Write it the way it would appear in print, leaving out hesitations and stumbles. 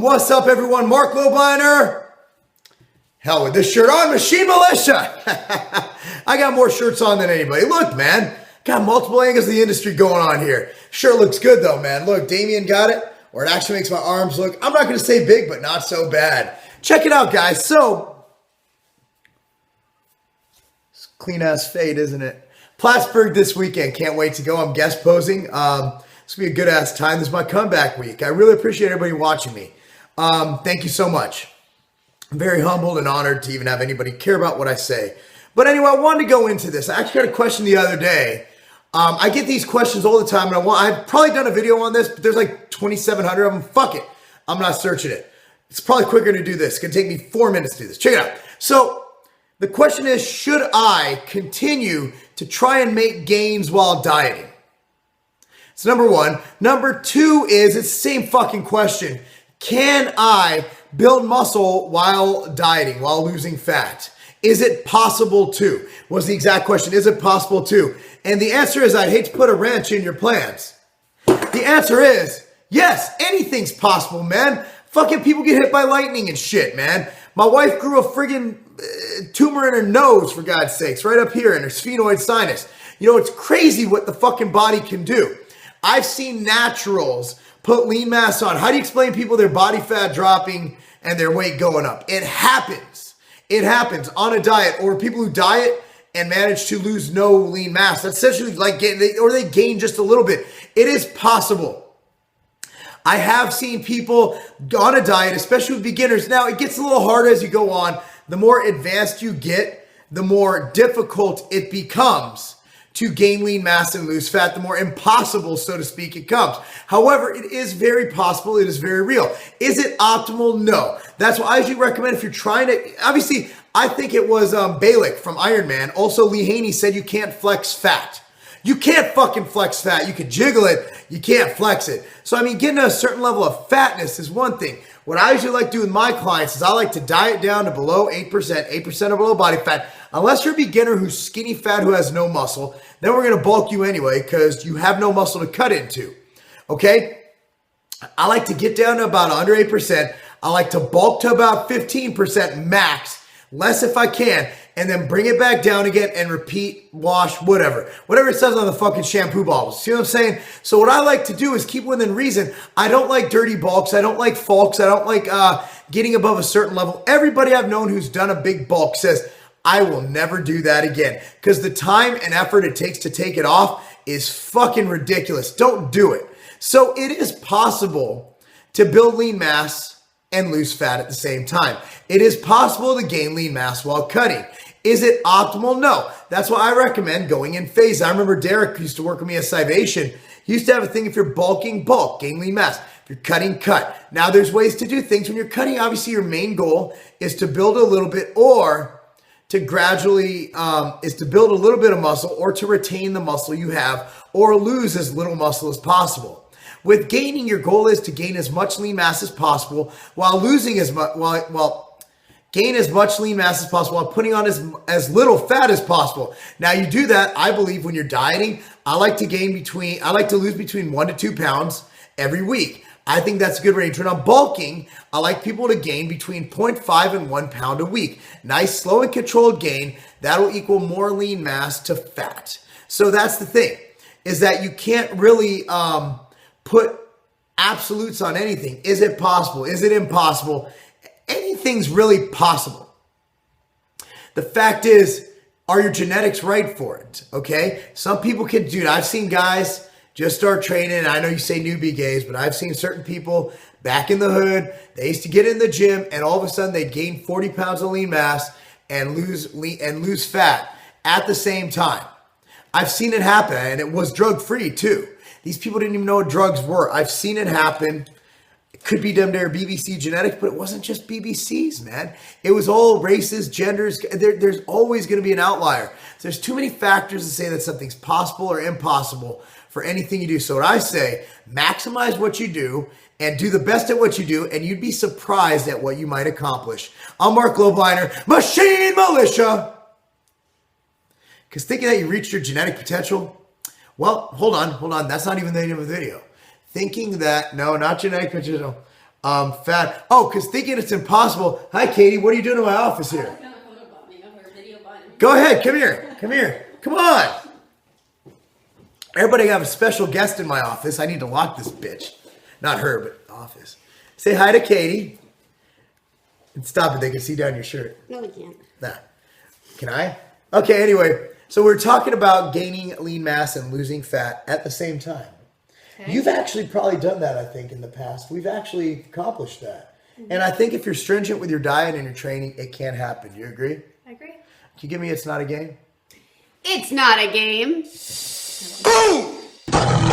Boom! What's up, everyone? Marc Lobliner. Hell, with this shirt on, Machine Militia. I got more shirts on than anybody. Look, man. Got multiple angles of the industry going on here. Shirt looks good, though, man. Look, Damien got it, or it actually makes my arms look, I'm not going to say big, but not so bad. Check it out, guys. So, it's clean-ass fade, isn't it? Plattsburgh this weekend. Can't wait to go. I'm guest posing. It's going to be a good-ass time. This is my comeback week. I really appreciate everybody watching me. Thank you so much. I'm very humbled and honored to even have anybody care about what I say. But anyway, I wanted to go into this. I actually got a question the other day. I get these questions all the time, and I've probably done a video on this, but there's like 2,700 of them. Fuck it. I'm not searching it. It's probably quicker to do this. It's going to take me 4 minutes to do this. Check it out. So the question is, should I continue to try and make gains while dieting? It's number one. Number two is, it's the same fucking question. Can I build muscle while dieting, while losing fat? Is it possible to? Was the exact question. Is it possible to? And the answer is, I'd hate to put a wrench in your plans. The answer is, yes, anything's possible, man. Fucking people get hit by lightning and shit, man. My wife grew a friggin' tumor in her nose, for God's sakes, right up here in her sphenoid sinus. You know, it's crazy what the fucking body can do. I've seen naturals put lean mass on. How do you explain people their body fat dropping and their weight going up? It happens. It happens on a diet, or people who diet and manage to lose no lean mass. That's essentially like they gain just a little bit. It is possible. I have seen people on a diet, especially with beginners. Now, it gets a little harder as you go on. The more advanced you get, the more difficult it becomes to gain lean mass and lose fat, the more impossible, so to speak, it comes. However, it is very possible. It is very real. Is it optimal? No. That's why I usually recommend, if you're trying to, obviously, I think it was Balick from Iron Man. Also, Lee Haney said you can't flex fat. You can't fucking flex fat. You can jiggle it. You can't flex it. So, I mean, getting to a certain level of fatness is one thing. What I usually like to do with my clients is I like to diet down to below 8% or below body fat. Unless you're a beginner who's skinny fat, who has no muscle, then we're going to bulk you anyway because you have no muscle to cut into. Okay? I like to get down to about under 8%. I like to bulk to about 15% max, less if I can, and then bring it back down again and repeat, wash, whatever. Whatever it says on the fucking shampoo bottles. See what I'm saying? So what I like to do is keep within reason. I don't like dirty bulks. I don't like bulks. I don't like getting above a certain level. Everybody I've known who's done a big bulk says, I will never do that again. Because the time and effort it takes to take it off is fucking ridiculous. Don't do it. So it is possible to build lean mass and lose fat at the same time. It is possible to gain lean mass while cutting. Is it optimal? No. That's why I recommend going in phases. I remember Derek used to work with me at Scivation. He used to have a thing, if you're bulking, bulk, gain lean mass. If you're cutting, cut. Now there's ways to do things. When you're cutting, obviously your main goal is to build a little bit, or to gradually, is to build a little bit of muscle, or to retain the muscle you have, or lose as little muscle as possible. With gaining, your goal is to gain as much lean mass as possible while losing as much, gain as much lean mass as possible while putting on as little fat as possible. Now you do that, I believe, when you're dieting. I like to lose between 1 to 2 pounds every week. I think that's a good range. When I'm bulking, I like people to gain between 0.5 and 1 pound a week. Nice, slow and controlled gain. That'll equal more lean mass to fat. So that's the thing, is that you can't really put absolutes on anything. Is it possible? Is it impossible? Anything's really possible. The fact is, are your genetics right for it? Okay? Some people can do it. I've seen guys just start training, and I know you say newbie gays, but I've seen certain people back in the hood, they used to get in the gym, and all of a sudden they'd gain 40 pounds of lean mass and lose fat at the same time. I've seen it happen, and it was drug-free too. These people didn't even know what drugs were. I've seen it happen. It could be them their BBC genetics, but it wasn't just BBCs, man. It was all races, genders. There's always going to be an outlier. So there's too many factors to say that something's possible or impossible for anything you do. So what I say, maximize what you do and do the best at what you do, and you'd be surprised at what you might accomplish. I'm Marc Lobliner, Machine Militia. Because thinking that you reached your genetic potential, well, hold on. That's not even the name of the video. Thinking that, no, not genetic potential. fat. Oh, because thinking it's impossible. Hi, Katie. What are you doing in my office here? Go ahead. Come here. Come here. Come on. Everybody, I have a special guest in my office. I need to lock this bitch. Not her, but the office. Say hi to Katie. And stop it. They can see down your shirt. No, we can't. Nah. Can I? Okay, anyway. So we're talking about gaining lean mass and losing fat at the same time. Okay. You've actually probably done that, I think, in the past. We've actually accomplished that. Mm-hmm. And I think if you're stringent with your diet and your training, it can happen. Do you agree? I agree. Can you give me It's Not a Game? It's not a game. Boom!